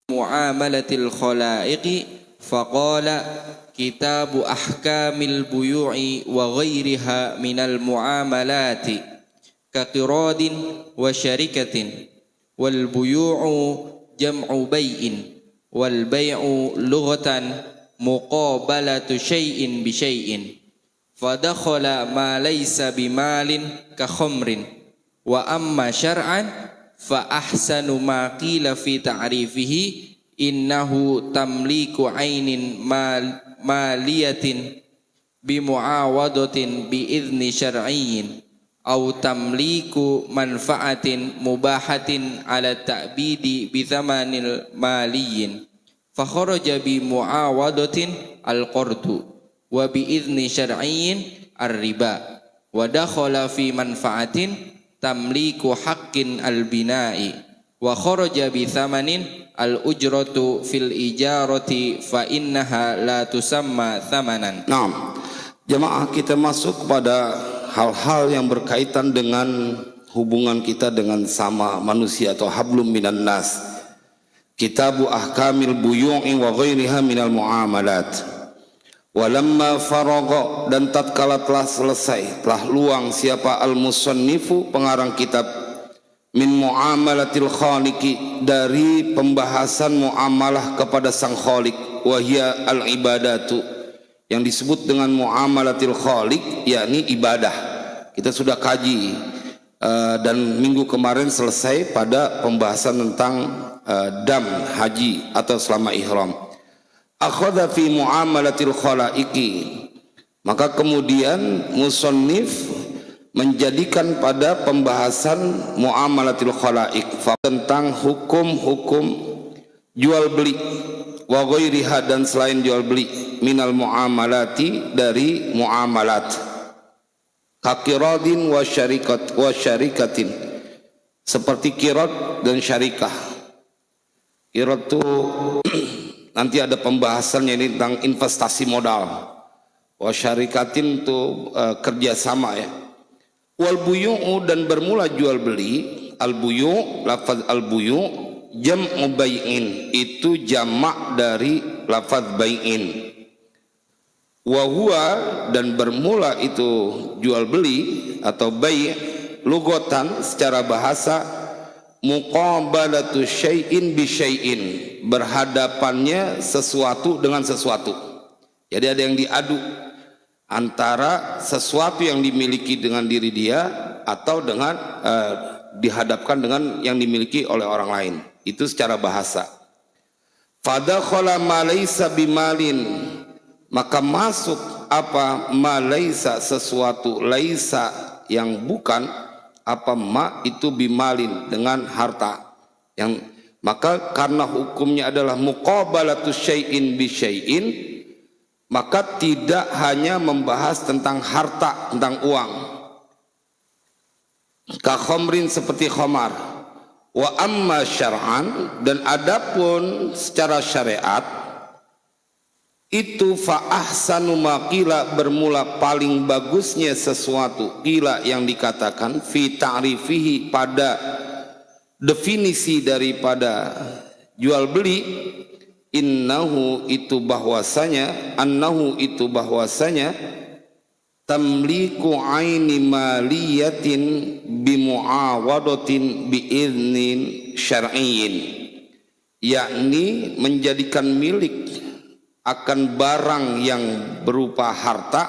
muamalatil khalaiqi faqala kitabu ahkamil buyu'i wa ghairiha minal muamalati ka qiradin wa syarikatin wal buyu'u jam'u bay'in wal bay'u lughatan muqabalatu syai'in bi syai'in fadakhala ma laysa bimalin ka khamrin wa amma syar'an fa ahsanu ma qila fi ta'rifihi innahu tamliku ainin maliyatin bi muawadatin bi idzni syar'iyyin aw tamliku manfaatin mubahatin ala ta'bidi bi thamanil maliyin fa kharaja bi muawadatin al-qardu wa bi idzni syar'iyyin ar-riba wa dakhala fi manfaatin tamliku haqqin al-bina'i wa kharaja bi thamanin al-ujratu fil ijarati fa innaha la tusamma thamanan. Nah, jemaah, kita masuk pada hal-hal yang berkaitan dengan hubungan kita dengan sama manusia atau hablum minan nas. Kitabu ahkamil buyu'i wa ghairiha minal muamalat. Walamma faragha, dan tatkala telah selesai, telah luang siapa al-musannifu pengarang kitab, min muamalatil khaliqi, dari pembahasan muamalah kepada sang khaliq, wahia al-ibadatu, yang disebut dengan muamalatil khaliq yakni ibadah. Kita sudah kaji dan minggu kemarin selesai pada pembahasan tentang dam haji atau selama ihram. Akhadha fi muamalatil khalaiqi, maka kemudian musannif menjadikan pada pembahasan muamalatil khalaiq tentang hukum-hukum jual beli wa ghairiha, dan selain jual beli, minal muamalati, dari muamalat, kaqiradin wa syarikatin, seperti qirad dan syarikah. Qirad itu nanti ada pembahasannya ini tentang investasi modal. Wa syarikatin itu kerjasama ya. Wal buyu'u, dan bermula jual beli. Al buyu', lafaz al buyu' jam'u bay'in, itu jamak dari lafaz bay'in. Wa huwa, dan bermula itu jual beli atau bai' lughatan secara bahasa, muqabalatu syai'in bi syai'in, berhadapannya sesuatu dengan sesuatu. Jadi ada yang diadu antara sesuatu yang dimiliki dengan diri dia atau dengan dihadapkan dengan yang dimiliki oleh orang lain. Itu secara bahasa. Fadakhala ma laysa bimalin, maka masuk apa ma laysa, sesuatu, laisa yang bukan, apa ma itu bimalin, dengan harta. Yang maka karena hukumnya adalah muqabalatu syai'in bi syai'in, maka tidak hanya membahas tentang harta, tentang uang. Ka khamrin, seperti khamar. Wa amma syar'an, dan adapun secara syariat, itu fa ahsanu ma qila, bermula paling bagusnya sesuatu, qila yang dikatakan, fi ta'rifihi, pada definisi daripada jual beli, innahu itu bahwasanya, annahu itu bahwasanya, tamliku aini maliyatin bimuawadatin biiznin syar'iyyin, yakni menjadikan milik akan barang yang berupa harta,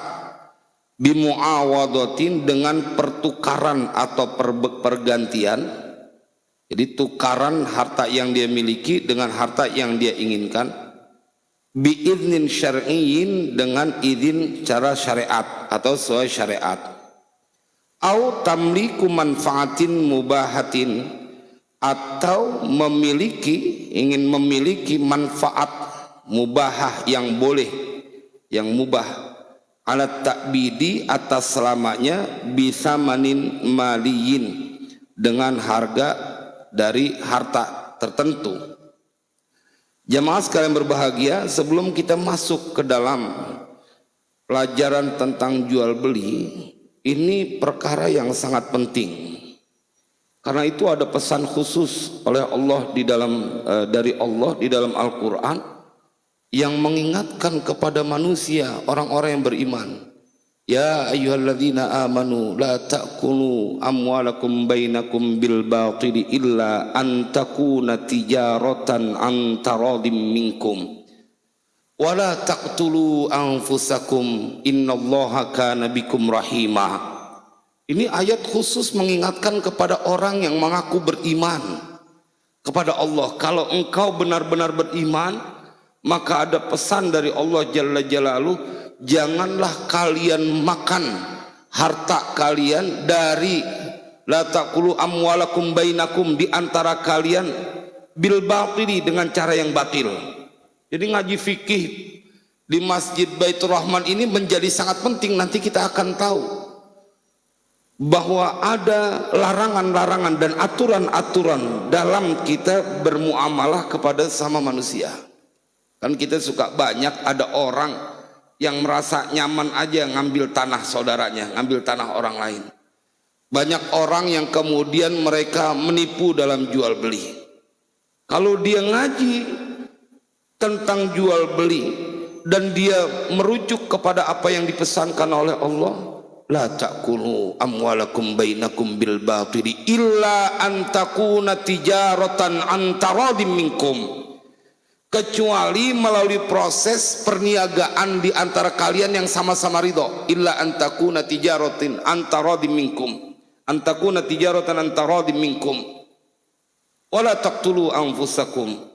bimuawadatin, dengan pertukaran atau pergantian. Jadi tukaran harta yang dia miliki dengan harta yang dia inginkan, biiznin syar'iyyin, dengan izin cara syariat atau sesuai syariat. Au tamliku manfaatin mubahatin, atau memiliki, ingin memiliki manfaat mubahah yang boleh, yang mubah, ala ta'bidi, atas selamanya, bisamanin maliyin, dengan harga dari harta tertentu. Jamaah sekalian berbahagia, sebelum kita masuk ke dalam pelajaran tentang jual beli, ini perkara yang sangat penting. Karena itu ada pesan khusus oleh Allah dari Allah di dalam Al-Quran yang mengingatkan kepada manusia, orang-orang yang beriman. Ya ayyuhalladzina amanu la ta'kulu amwalakum bainakum bil batili illa an takuna tijaratan an taradim minkum wa la taqtulu anfusakum innallaha kana bikum rahima. Ini ayat khusus mengingatkan kepada orang yang mengaku beriman kepada Allah. Kalau engkau benar-benar beriman, maka ada pesan dari Allah Jalla Jalaluh, janganlah kalian makan harta kalian dari la taqulu amwalakum bainakum, di antara kalian bil batili, dengan cara yang batil. Jadi ngaji fikih di Masjid Baitur Rahman ini menjadi sangat penting. Nanti kita akan tahu bahwa ada larangan-larangan dan aturan-aturan dalam kita bermuamalah kepada sama manusia. Kan kita suka banyak ada orang yang merasa nyaman aja ngambil tanah saudaranya, ngambil tanah orang lain. Banyak orang yang kemudian mereka menipu dalam jual beli. Kalau dia ngaji tentang jual beli dan dia merujuk kepada apa yang dipesankan oleh Allah, la ta'kulu amwalakum bainakum bil batili illa an takuna tijaratan an taradim minkum, kecuali melalui proses perniagaan di antara kalian yang sama-sama ridho. Illa an takuna tijaratin an taradim minkum, an takuna tijaratan an taradim minkum wala taqtulu anfusakum,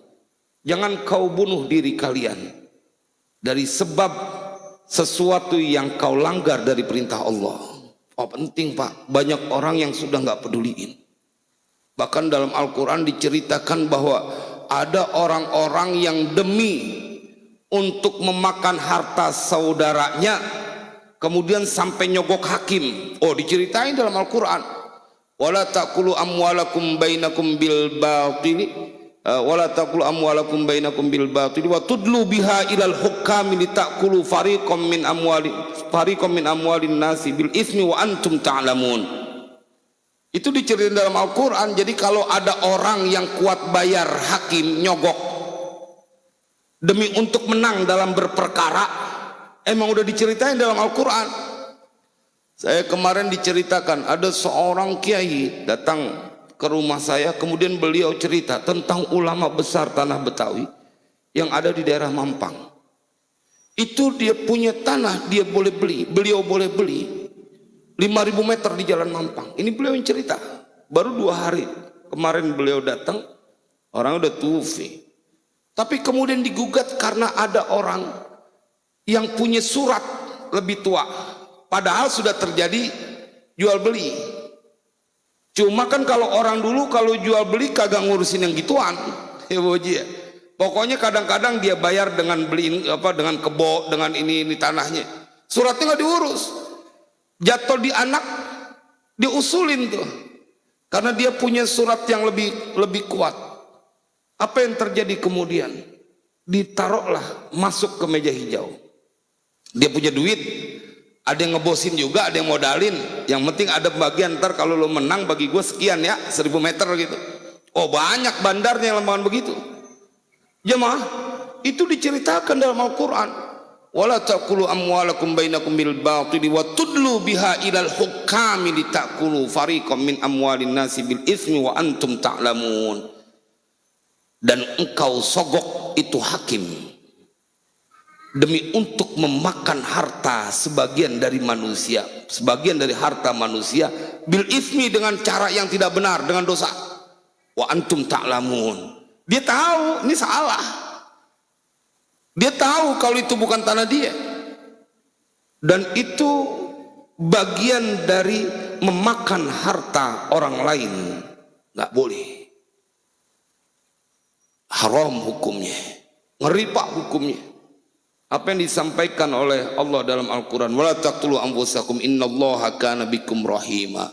jangan kau bunuh diri kalian dari sebab sesuatu yang kau langgar dari perintah Allah. Oh penting Pak, banyak orang yang sudah nggak peduliin. Bahkan dalam Al-Quran diceritakan bahwa ada orang-orang yang demi untuk memakan harta saudaranya kemudian sampai nyogok hakim. Oh diceritain dalam Al-Quran, wala taqulu amwalakum bainakum bil batili wala taqulu amwalakum bainakum bil batili wa tudlu biha ilal hukami litakulu fariqam min amwalin nasi bil ismi wa antum ta'lamun. Itu diceritain dalam Al-Quran. Jadi kalau ada orang yang kuat bayar hakim, nyogok demi untuk menang dalam berperkara, emang udah diceritain dalam Al-Quran. Saya kemarin diceritakan ada seorang kiai datang ke rumah saya, kemudian beliau cerita tentang ulama besar tanah Betawi yang ada di daerah Mampang. Itu dia punya tanah, dia boleh beli, beliau boleh beli 5.000 meter di Jalan Mampang. Ini beliau yang cerita, baru 2 hari kemarin beliau datang, orang udah tufi. Tapi kemudian digugat karena ada orang yang punya surat lebih tua, padahal sudah terjadi jual beli. Cuma kan kalau orang dulu kalau jual beli kagak ngurusin yang gituan, ya boji ya. Pokoknya kadang-kadang dia bayar dengan beli apa, dengan kebo, dengan ini tanahnya. Suratnya nggak diurus. Jatuh di anak diusulin tuh. Karena dia punya surat yang lebih kuat. Apa yang terjadi kemudian? Ditaruhlah masuk ke meja hijau. Dia punya duit. Ada yang ngebosin juga, ada yang modalin. Yang penting ada bagian, ntar kalau lo menang bagi gue sekian ya, 1.000 meter gitu. Oh banyak bandarnya yang lembaran begitu. Jemaah, itu diceritakan dalam Al-Quran. Wala taqulu amwalakum bainakum bil batili wa tudlu biha ilal hukami litakulu fariqam min amwalin nasi bil ismi wa antum ta'lamun. Dan engkau sogok itu hakim demi untuk memakan harta sebagian dari manusia, sebagian dari harta manusia bil ismi, dengan cara yang tidak benar, dengan dosa. Wa antum ta'lamun. Dia tahu ini salah. Dia tahu kalau itu bukan tanah dia. Dan itu bagian dari memakan harta orang lain. Nggak boleh. Haram hukumnya. Ngeri Pak hukumnya. Apa yang disampaikan oleh Allah dalam Al-Quran, wala taqtulu anfusakum innallaha kana bikum rahima.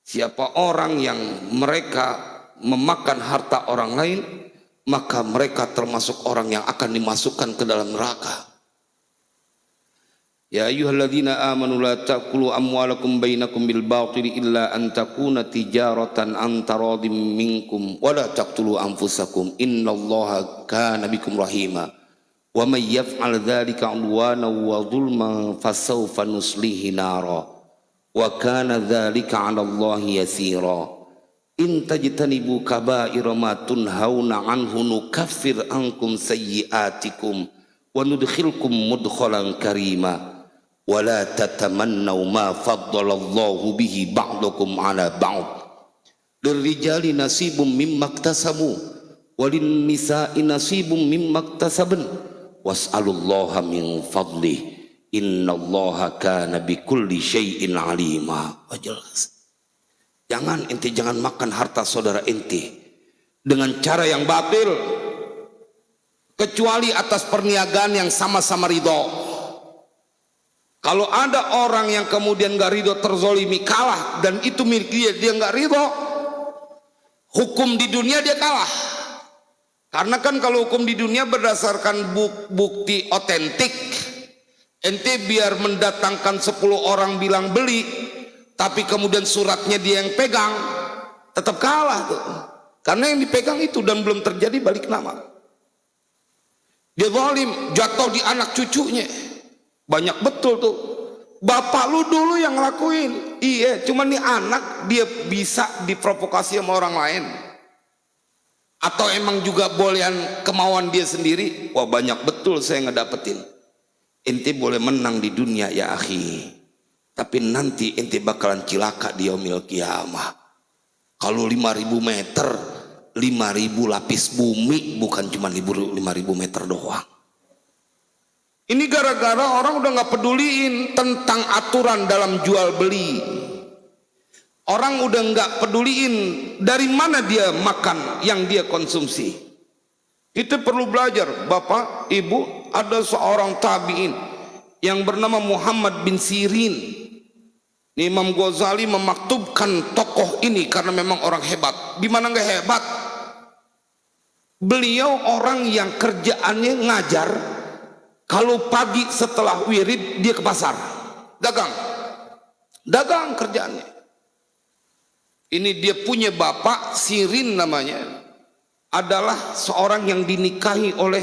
Siapa orang yang mereka memakan harta orang lain, maka mereka termasuk orang yang akan dimasukkan ke dalam neraka. Ya ayyuhalladzina amanu la ta'kulu amwalakum bainakum bil batili illa an takuna tijaratan an taradim minkum wa la taqtulu anfusakum innallaha kana bikum rahima wa may yaf'al dzalika 'udwana wa dhulman fasawfa nuslihi nara wa kana dzalika 'ala Allahi yasira in tajtanibu kaba'ira ma tunhauna 'anhu nukaffir ankum sayyi'atikum wa nudkhilkum mudkhalan karima wala tatamannaw ma faddalallahu bihi ba'dakum ala ba'd lirrijali nasibum mimma iktasabu walin nisa'i nasibum mimma iktasabn was'alullaha min fadlih innallaha kana bikulli syai'in alima. Jelas, jangan makan harta saudara ente dengan cara yang batil kecuali atas perniagaan yang sama-sama ridho. Kalau ada orang yang kemudian gak ridho terzolimi kalah dan itu milik dia gak ridho, hukum di dunia dia kalah. Karena kan kalau hukum di dunia berdasarkan bukti otentik, ente biar mendatangkan 10 orang bilang beli, tapi kemudian suratnya dia yang pegang, tetap kalah tuh. Karena yang dipegang itu dan belum terjadi balik nama. Dia zalim, jatuh di anak cucunya. Banyak betul tuh. Bapak lu dulu yang ngelakuin. Iya, cuman nih anak dia bisa diprovokasi sama orang lain. Atau emang juga bolehan kemauan dia sendiri. Wah, banyak betul saya ngedapetin. Ente boleh menang di dunia ya akhi, tapi nanti ente bakalan cilaka di yaumil kiamah. Kalau 5.000 meter, 5.000 lapis bumi, bukan cuma 5.000 meter doang. Ini gara-gara orang udah gak peduliin tentang aturan dalam jual beli. Orang udah gak peduliin dari mana dia makan yang dia konsumsi. Kita perlu belajar. Bapak, Ibu, ada seorang tabi'in yang bernama Muhammad bin Sirin. Imam Ghazali memaktubkan tokoh ini karena memang orang hebat. Gimana gak hebat? Beliau orang yang kerjaannya ngajar. Kalau pagi setelah wirid dia ke pasar, dagang kerjaannya. Ini dia punya bapak, Sirin namanya, adalah seorang yang dinikahi oleh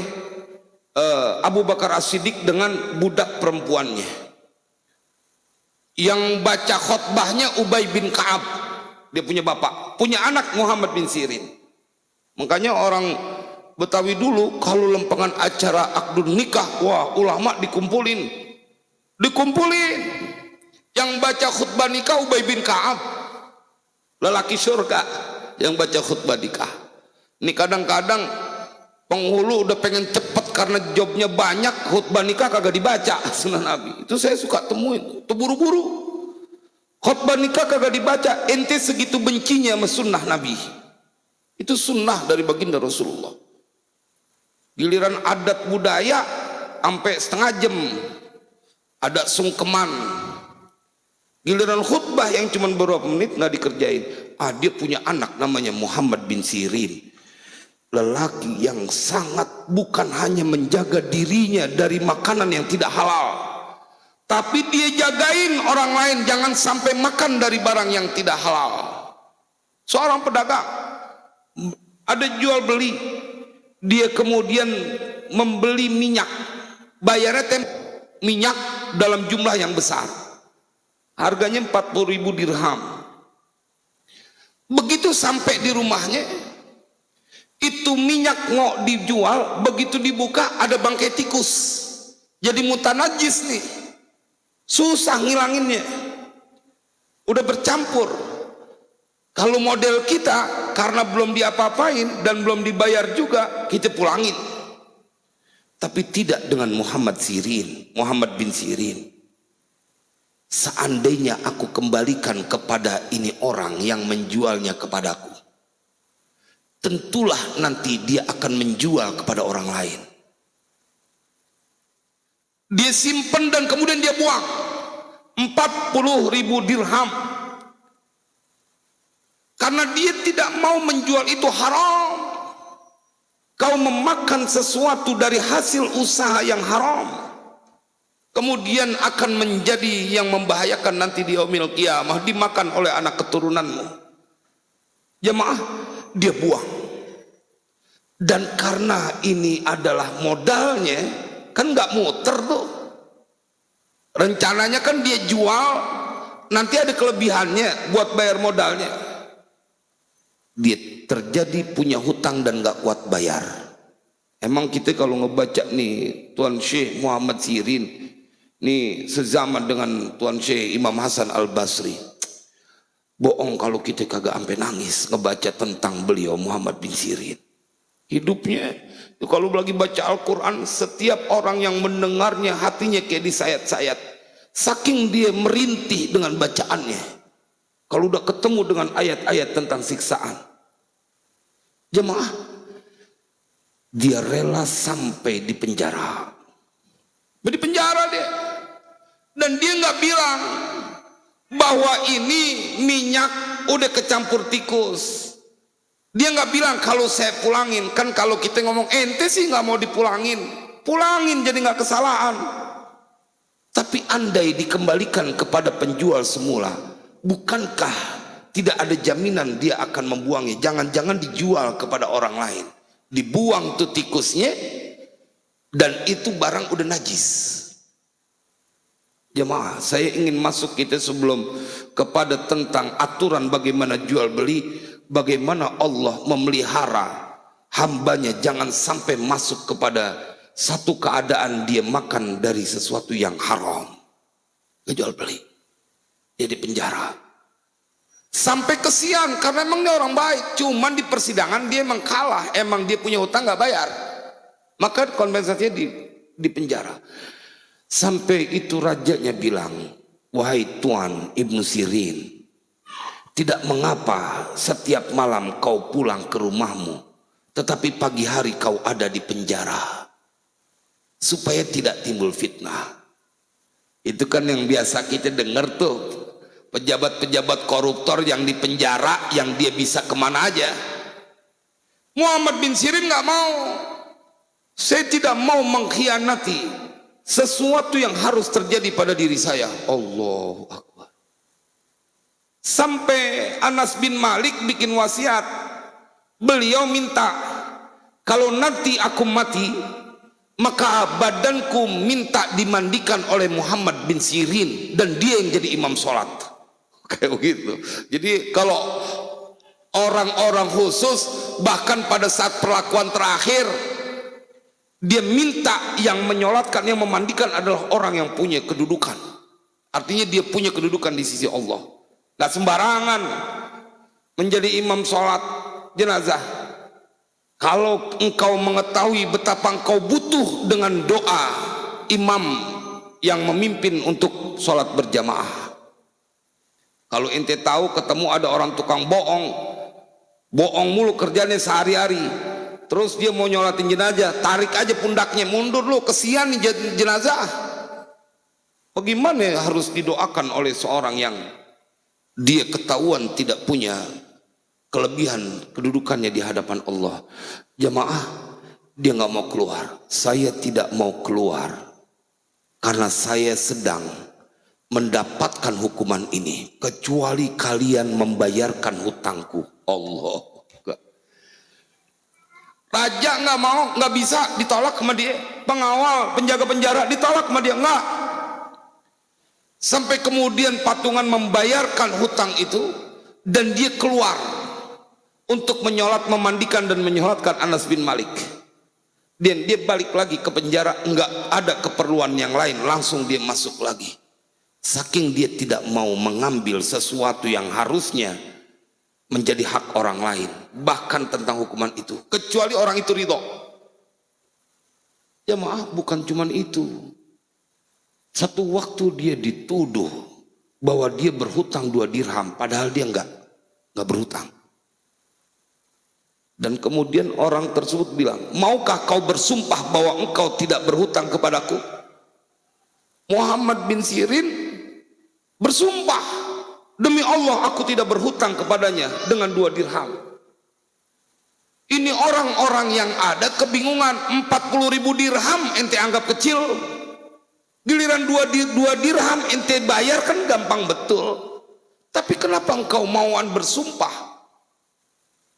Abu Bakar As-Siddiq dengan budak perempuannya. Yang baca khutbahnya Ubay bin Ka'ab. Dia punya bapak, punya anak Muhammad bin Sirin. Makanya orang Betawi dulu kalau lempengan acara akdun nikah, wah ulama dikumpulin. Yang baca khutbah nikah Ubay bin Ka'ab, lelaki surga yang baca khutbah nikah. Ini kadang-kadang penghulu udah pengen cepet karena jobnya banyak, khutbah nikah kagak dibaca sunnah Nabi. Itu saya suka temuin, itu buru-buru. Khutbah nikah kagak dibaca, ente segitu bencinya sama sunnah Nabi. Itu sunnah dari baginda Rasulullah. Giliran adat budaya sampai setengah jam, ada sungkeman. Giliran khutbah yang cuma beberapa menit nggak dikerjain. Dia punya anak namanya Muhammad bin Sirin, lelaki yang sangat bukan hanya menjaga dirinya dari makanan yang tidak halal, tapi dia jagain orang lain jangan sampai makan dari barang yang tidak halal. Seorang pedagang ada jual beli, dia kemudian membeli minyak, bayarnya minyak dalam jumlah yang besar, harganya 40.000 dirham. Begitu sampai di rumahnya, itu minyak ngok dijual, begitu dibuka ada bangkai tikus, jadi mutanajis nih, susah ngilanginnya, udah bercampur. Kalau model kita karena belum diapa-apain dan belum dibayar juga, kita pulangin. Tapi tidak dengan Muhammad bin Sirin. Seandainya aku kembalikan kepada ini orang yang menjualnya kepadaku, tentulah nanti dia akan menjual kepada orang lain. Dia simpen dan kemudian dia buang 40.000 dirham. Karena dia tidak mau menjual itu haram. Kau memakan sesuatu dari hasil usaha yang haram. kemudian akan menjadi yang membahayakan nanti di yaumil qiyamah, dimakan oleh anak keturunanmu. Jemaah, dia buang. Dan karena ini adalah modalnya, kan nggak muter tuh. Rencananya kan dia jual, nanti ada kelebihannya buat bayar modalnya. Dia terjadi punya hutang dan nggak kuat bayar. Emang kita kalau ngebaca nih Tuan Syekh Muhammad Sirin, nih sezaman dengan Tuan Syekh Imam Hasan Al-Basri, bohong kalau kita kagak sampai nangis ngebaca tentang beliau Muhammad bin Sirin. Hidupnya kalau lagi baca Al-Quran, setiap orang yang mendengarnya hatinya kayak disayat-sayat, saking dia merintih dengan bacaannya. Kalau udah ketemu dengan ayat-ayat tentang siksaan, jemaah, dia rela sampai di penjara. Di penjara dia, dan dia nggak bilang bahwa ini minyak udah kecampur tikus. Dia nggak bilang kalau saya pulangin. Kan kalau kita ngomong ente sih nggak mau dipulangin, pulangin jadi nggak kesalahan. Tapi andai dikembalikan kepada penjual semula, bukankah tidak ada jaminan dia akan membuangnya? Jangan-jangan dijual kepada orang lain, dibuang tuh tikusnya, dan itu barang udah najis. Jemaah, saya ingin masuk kita sebelum kepada tentang aturan bagaimana jual beli, bagaimana Allah memelihara hambanya jangan sampai masuk kepada satu keadaan dia makan dari sesuatu yang haram. Jual beli, dia di penjara sampai kesian karena emang dia orang baik, cuman di persidangan dia emang kalah, emang dia punya hutang nggak bayar, maka kompensasinya di penjara. Sampai itu rajanya bilang, wahai Tuan Ibnu Sirin, tidak mengapa setiap malam kau pulang ke rumahmu, tetapi pagi hari kau ada di penjara, supaya tidak timbul fitnah. Itu kan yang biasa kita dengar tuh, pejabat-pejabat koruptor yang di penjara, yang dia bisa kemana aja. Muhammad bin Sirin nggak mau. Saya tidak mau mengkhianati sesuatu yang harus terjadi pada diri saya. Allahu Akbar. Sampai Anas bin Malik bikin wasiat. Beliau minta, kalau nanti aku mati, maka badanku minta dimandikan oleh Muhammad bin Sirin, dan dia yang jadi imam sholat. Kayak begitu. Jadi kalau orang-orang khusus, bahkan pada saat perlakuan terakhir, dia minta yang menyolatkan, yang memandikan adalah orang yang punya kedudukan. Artinya dia punya kedudukan di sisi Allah. Gak sembarangan menjadi imam sholat jenazah. Kalau engkau mengetahui betapa engkau butuh dengan doa imam yang memimpin untuk sholat berjamaah. Kalau ente tahu ketemu ada orang tukang bohong, bohong mulu kerjanya sehari-hari, terus dia mau nyolatin jenazah, tarik aja pundaknya, mundur lu, kesian nih jenazah. Bagaimana harus didoakan oleh seorang yang dia ketahuan tidak punya kelebihan kedudukannya di hadapan Allah. Jamaah, dia nggak mau keluar. Saya tidak mau keluar karena saya sedang mendapatkan hukuman ini, kecuali kalian membayarkan hutangku. Allah. Raja nggak mau, nggak bisa, ditolak sama dia. Pengawal, penjaga penjara ditolak sama dia, nggak. Sampai kemudian patungan membayarkan hutang itu, dan dia keluar untuk menyolat, memandikan dan menyolatkan Anas bin Malik. Dan dia balik lagi ke penjara, nggak ada keperluan yang lain, langsung dia masuk lagi. Saking dia tidak mau mengambil sesuatu yang harusnya menjadi hak orang lain, bahkan tentang hukuman itu, kecuali orang itu ridho. Ya maaf, bukan cuman itu. Satu waktu dia dituduh bahwa dia berhutang 2 dirham, padahal dia enggak berhutang. Dan kemudian orang tersebut bilang, maukah kau bersumpah bahwa engkau tidak berhutang kepadaku? Muhammad bin Sirin bersumpah, demi Allah aku tidak berhutang kepadanya dengan 2 dirham. Ini orang-orang yang ada kebingungan, 40.000 dirham ente anggap kecil. Giliran dua dirham ente bayar kan gampang betul. Tapi kenapa engkau mauan bersumpah?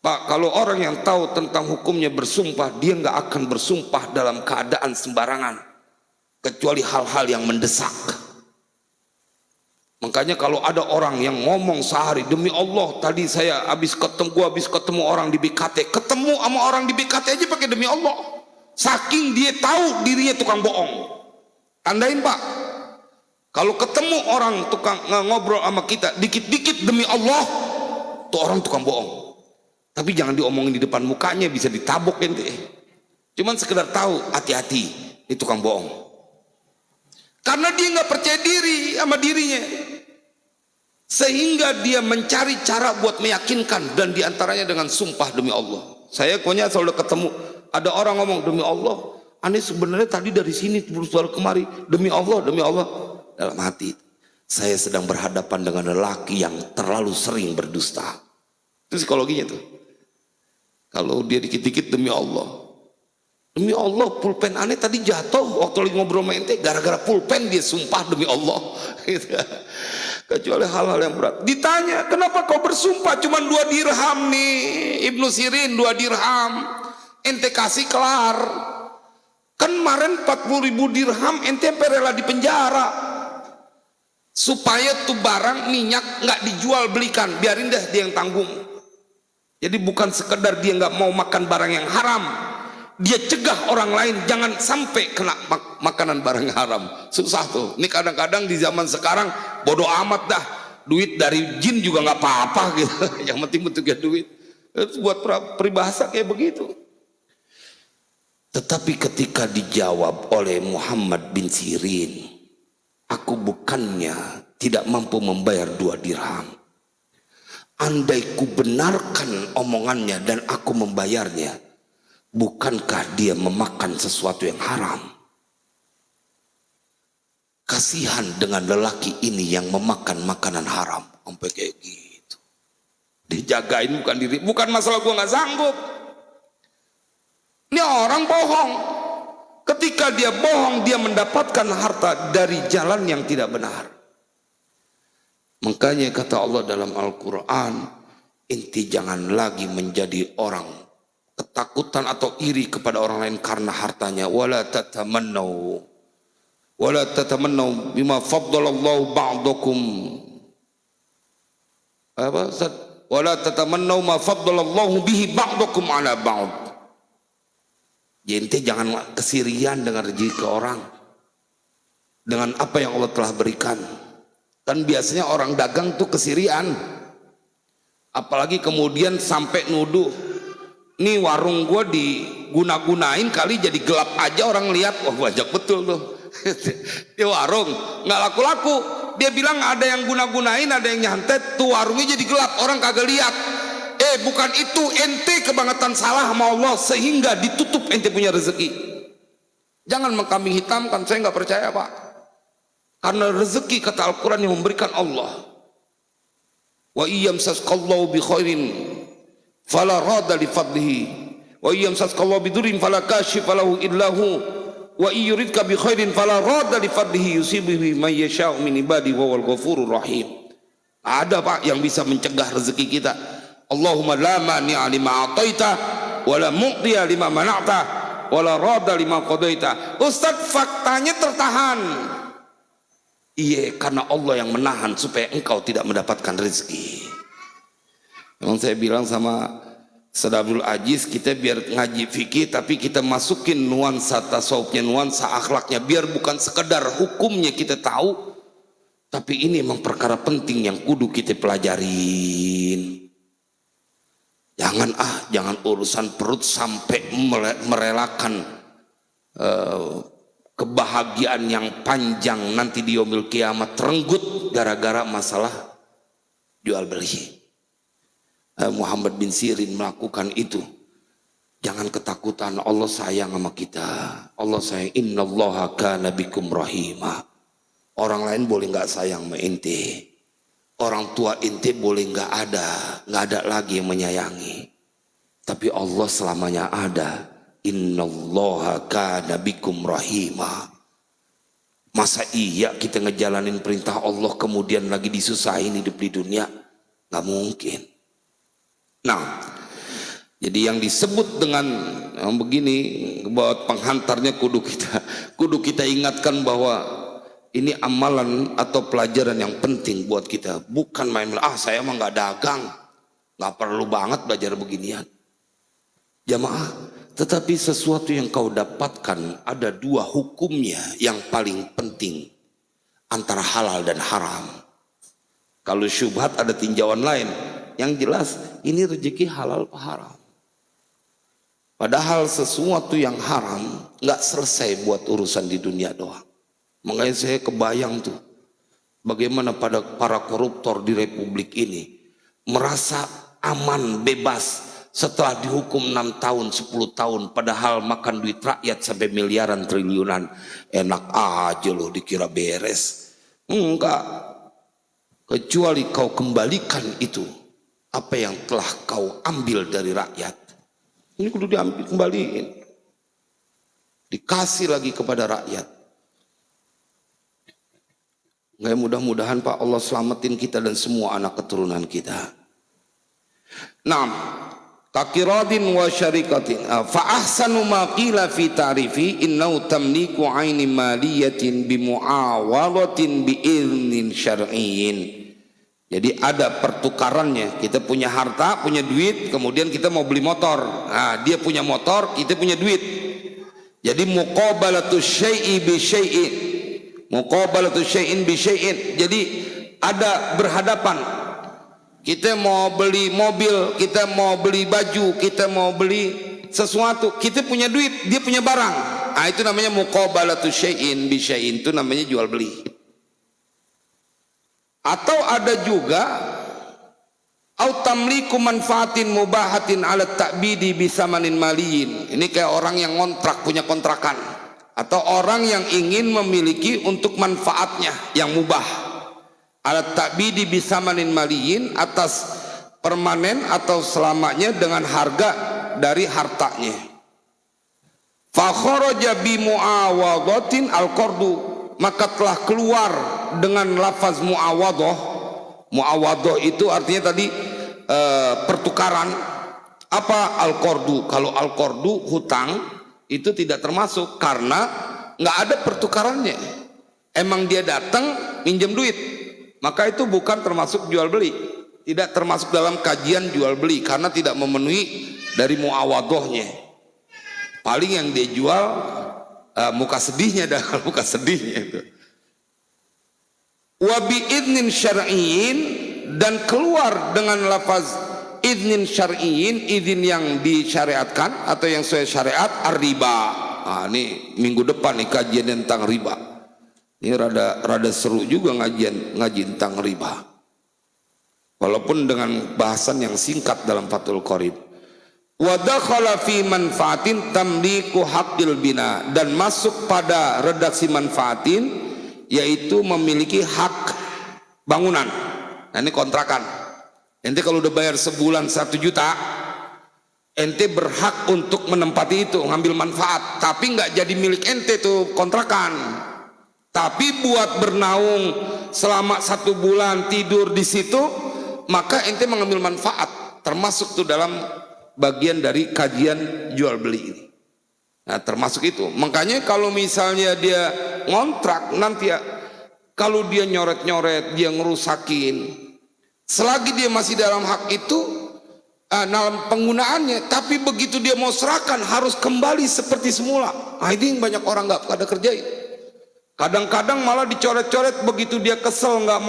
Pak, kalau orang yang tahu tentang hukumnya bersumpah, dia nggak akan bersumpah dalam keadaan sembarangan, kecuali hal-hal yang mendesak. Makanya kalau ada orang yang ngomong sehari, demi Allah tadi saya habis ketemu orang di BKT, ketemu sama orang di BKT aja pakai demi Allah, saking dia tahu dirinya tukang bohong. Tandain Pak, kalau ketemu orang tukang ngobrol sama kita dikit-dikit demi Allah, tuh orang tukang bohong. Tapi jangan diomongin di depan mukanya, bisa ditabok ente. Cuman sekedar tahu, hati-hati, ini tukang bohong. Karena dia nggak percaya diri sama dirinya, sehingga dia mencari cara buat meyakinkan, dan diantaranya dengan sumpah demi Allah. Saya pokoknya selalu ketemu ada orang ngomong demi Allah, aneh sebenarnya tadi dari sini terus kemari, demi Allah, demi Allah. Dalam hati, saya sedang berhadapan dengan lelaki yang terlalu sering berdusta. Itu psikologinya tuh. Kalau dia dikit-dikit demi Allah, pulpen aneh tadi jatuh waktu lagi ngobrol sama ente, gara-gara pulpen dia sumpah demi Allah. Kecuali hal-hal yang berat. Ditanya, kenapa kau bersumpah cuma 2 dirham nih Ibnu Sirin, 2 dirham ente kasih kelar. Kan kemarin 40.000 dirham ente rela di penjara supaya tuh barang minyak nggak dijual belikan, biarin deh dia yang tanggung. Jadi bukan sekedar dia nggak mau makan barang yang haram, dia cegah orang lain jangan sampai kena makanan barang haram. Susah tuh. Ini kadang-kadang di zaman sekarang bodoh amat dah, duit dari jin juga nggak apa-apa gitu. Yang penting bentuknya duit. Itu buat peribahasa kayak begitu. Tetapi ketika dijawab oleh Muhammad bin Sirin, aku bukannya tidak mampu membayar 2 dirham. Andai ku benarkan omongannya dan aku membayarnya, bukankah dia memakan sesuatu yang haram? Kasihan dengan lelaki ini yang memakan makanan haram. Sampai kayak gitu. Dijagain bukan diri, bukan masalah gua nggak sanggup. Ini orang bohong. Ketika dia bohong, dia mendapatkan harta dari jalan yang tidak benar. Makanya kata Allah dalam Al-Quran, inti jangan lagi menjadi orang ketakutan atau iri kepada orang lain karena hartanya. Wala tatamannaw bima faddalallahu ba'dakum wala tatamannaw ma faddalallahu bihi ba'dakum ala ba'd. Inti jangan kesirian dengan rezeki ke orang, dengan apa yang Allah telah berikan. Kan biasanya orang dagang tuh kesirian, apalagi kemudian sampai nuduh, nih warung gua diguna-gunain kali jadi gelap aja, orang lihat wah banyak betul tuh. Di warung nggak laku-laku, dia bilang ada yang guna-gunain, ada yang nyantet, tuh warungnya jadi gelap, orang kagak lihat. Bukan itu, ente kebangetan salah sama Allah sehingga ditutup ente punya rezeki. Jangan mengkambing hitamkan, saya nggak percaya Pak. Karena rezeki kata Al-Quran yang memberikan Allah. Wa iyamsaskallahu bi khairin fala rada li fadlihi wa iyamsaskallahu bi durrin fala kashifa lahu illahu wa iyuridka bi khairin fala rada li fadlihi yusibihi man yasha'u min ibadi wa wal ghafurur rahim. Ada Pak yang bisa mencegah rezeki kita. Allahumma la mani'a lima ataita wa la mu'tiya lima mana'ta wa la rada lima qadaita. Ustaz, faktanya tertahan. Iya, karena Allah yang menahan supaya engkau tidak mendapatkan rezeki. Memang saya bilang sama Sadabul Aziz, kita biar ngaji fikih tapi kita masukin nuansa tasawufnya, nuansa akhlaknya, biar bukan sekedar hukumnya kita tahu, tapi ini memang perkara penting yang kudu kita pelajarin. Jangan urusan perut sampai merelakan kebahagiaan yang panjang nanti di yaumil kiamat terenggut gara-gara masalah jual beli. Muhammad bin Sirin melakukan itu. Jangan ketakutan, Allah sayang sama kita. Allah sayang, innallaha kana bikum rahima. Orang lain boleh nggak sayang sama ente, orang tua ente boleh nggak ada lagi yang menyayangi, tapi Allah selamanya ada. Innallaha kana bikum rahima. Masa iya kita ngejalanin perintah Allah kemudian lagi disusahin hidup di dunia? Nggak mungkin. Nah, jadi yang disebut dengan yang begini buat penghantarnya kudu kita ingatkan bahwa ini amalan atau pelajaran yang penting buat kita. Bukan main-main, saya mah nggak dagang, nggak perlu banget belajar beginian. Jamaah, tetapi sesuatu yang kau dapatkan ada dua hukumnya yang paling penting antara halal dan haram. Kalau syubhat ada tinjauan lain. Yang jelas ini rezeki halal apa haram. Padahal sesuatu yang haram nggak selesai buat urusan di dunia doang. Makanya saya kebayang tuh bagaimana pada para koruptor di republik ini merasa aman, bebas setelah dihukum 6 tahun, 10 tahun, padahal makan duit rakyat sampai miliaran, triliunan. Enak aja loh dikira beres. Enggak. Kecuali kau kembalikan itu, apa yang telah kau ambil dari rakyat. Ini kudu diambil, kembaliin. Dikasih lagi kepada rakyat. Nggak, mudah-mudahan Pak Allah selamatin kita dan semua anak keturunan kita. Nah, kakiradin wa syarikatin fa ahsanu ma qila fi ta'rifi innahu tamliku aini maliyatin bi muawadatin bi idnin syar'iyyin. Jadi ada pertukarannya, kita punya harta, punya duit, kemudian kita mau beli motor. Nah, dia punya motor, kita punya duit. Jadi muqabalatus syai'i bi syai'in. Muqabalatus syai'in bi syai'in. Jadi ada berhadapan. Kita mau beli mobil, kita mau beli baju, kita mau beli sesuatu, kita punya duit, dia punya barang. Nah, itu namanya muqabalatus syai'in bi syai'in, itu namanya jual beli. Atau ada juga au tamliku manfaatin mubahatin ala ta'bidi bisamanin maliyin. Ini kayak orang yang ngontrak, punya kontrakan, atau orang yang ingin memiliki untuk manfaatnya yang mubah. Ala ta'bidi bisamanin maliyin, atas permanen atau selamanya dengan harga dari hartanya. Fa kharaja bi muawadatin al-qardu, maka telah keluar dengan lafaz muawadah. Muawadah itu artinya tadi pertukaran. Apa al-qardu? Kalau al-qardu hutang itu tidak termasuk karena nggak ada pertukarannya. Emang dia datang minjem duit, maka itu bukan termasuk jual beli, tidak termasuk dalam kajian jual beli karena tidak memenuhi dari muawadahnya. Paling yang dia jual muka sedihnya dah, muka sedihnya itu. Wa bi idnin syar'iyyin, dan keluar dengan lafaz idnin syar'iyyin, izin yang disyariatkan atau yang sesuai syariat, ar-riba. Nah, ini minggu depan nih kajian tentang riba. Ini rada seru juga ngaji tentang riba. Walaupun dengan bahasan yang singkat dalam Fathul Qorib. Wa dakhala fi manfaatin tamliku haqqil bina, dan masuk pada redaksi manfaatin yaitu memiliki hak bangunan. Nah, ini kontrakan. Ente kalau udah bayar sebulan 1 juta, ente berhak untuk menempati itu, ngambil manfaat, tapi nggak jadi milik ente tuh kontrakan. Tapi buat bernaung selama 1 bulan tidur di situ, maka ente mengambil manfaat, termasuk tuh dalam bagian dari kajian jual beli ini. Nah, termasuk itu. Makanya kalau misalnya dia ngontrak, nanti ya, kalau dia nyoret-nyoret, dia ngerusakin, selagi dia masih dalam hak itu, dalam penggunaannya, tapi begitu dia mau serahkan harus kembali seperti semula. Nah, ini banyak orang nggak pada kerjain. Kadang-kadang malah dicoret-coret, begitu dia kesel nggak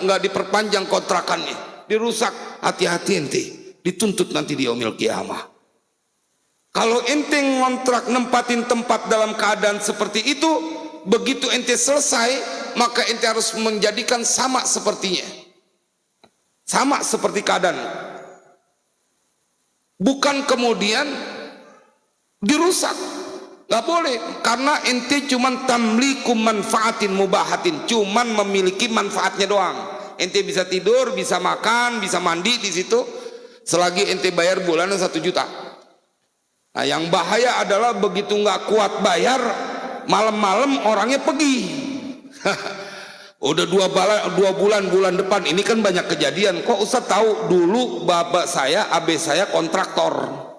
nggak diperpanjang kontrakannya, dirusak. Hati-hati ente, dituntut nanti di yaumil qiyamah. Kalau ente ngontrak nempatin tempat dalam keadaan seperti itu, begitu ente selesai, maka ente harus menjadikan sama sepertinya, sama seperti keadaan, bukan kemudian dirusak. Nggak boleh, karena ente cuman tamliku manfaatin mubahatin, cuman memiliki manfaatnya doang. Ente bisa tidur, bisa makan, bisa mandi di situ, selagi ente bayar bulanan 1 juta. Nah, yang bahaya adalah begitu nggak kuat bayar, malam-malam orangnya pergi. Udah 2 bulan depan ini kan banyak kejadian. Kok Ustaz tahu? Dulu bapak saya, abe saya kontraktor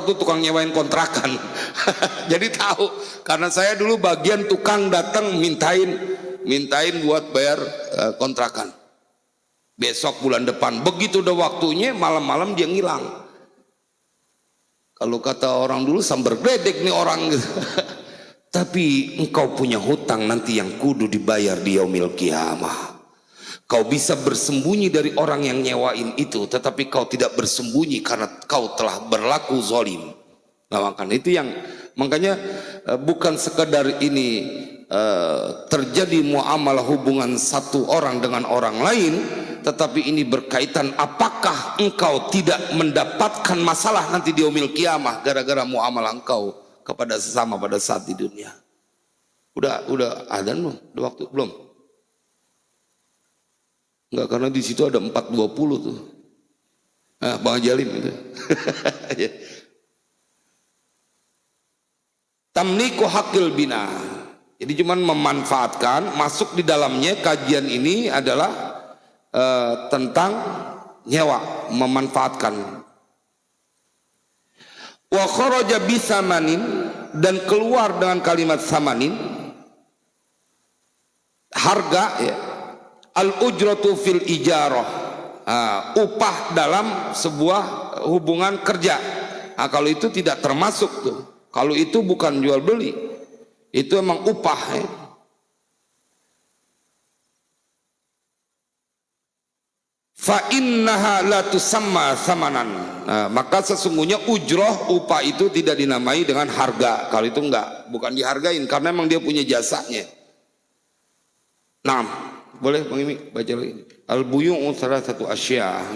tuh tukang nyewain kontrakan. Jadi tahu, karena saya dulu bagian tukang datang mintain buat bayar kontrakan. Besok bulan depan, begitu udah waktunya malam-malam dia ngilang. Kalau kata orang dulu sambar gledek nih orang gitu. Tapi engkau punya hutang nanti yang kudu dibayar di yaumil qiyamah. Kau bisa bersembunyi dari orang yang nyewain itu, tetapi kau tidak bersembunyi karena kau telah berlaku zalim. Nah, makanya bukan sekedar ini terjadi muamalah hubungan satu orang dengan orang lain, tetapi ini berkaitan apakah engkau tidak mendapatkan masalah nanti di yaumil qiyamah gara-gara muamalah engkau kepada sesama pada saat di dunia. Udah adzan belum? Udah waktu belum? Enggak, karena di situ ada 4.20 tuh. Bang Jalim itu. Tamliku hakil bina. Jadi cuman memanfaatkan, masuk di dalamnya kajian ini adalah tentang nyewa, memanfaatkan. Wa kharaja bisamanin, dan keluar dengan kalimat samanin, harga ya. Al ujratu fil ijarah, upah dalam sebuah hubungan kerja. Kalau itu tidak termasuk tuh. Kalau itu bukan jual beli, itu emang upah ya. Fa innaha la tusamma samanan. Maka sesungguhnya ujroh, upah itu tidak dinamai dengan harga. Kalau itu bukan dihargain karena memang dia punya jasanya. Nah, boleh Bang Imi baca lagi. Al buyu'u thalathatu asya.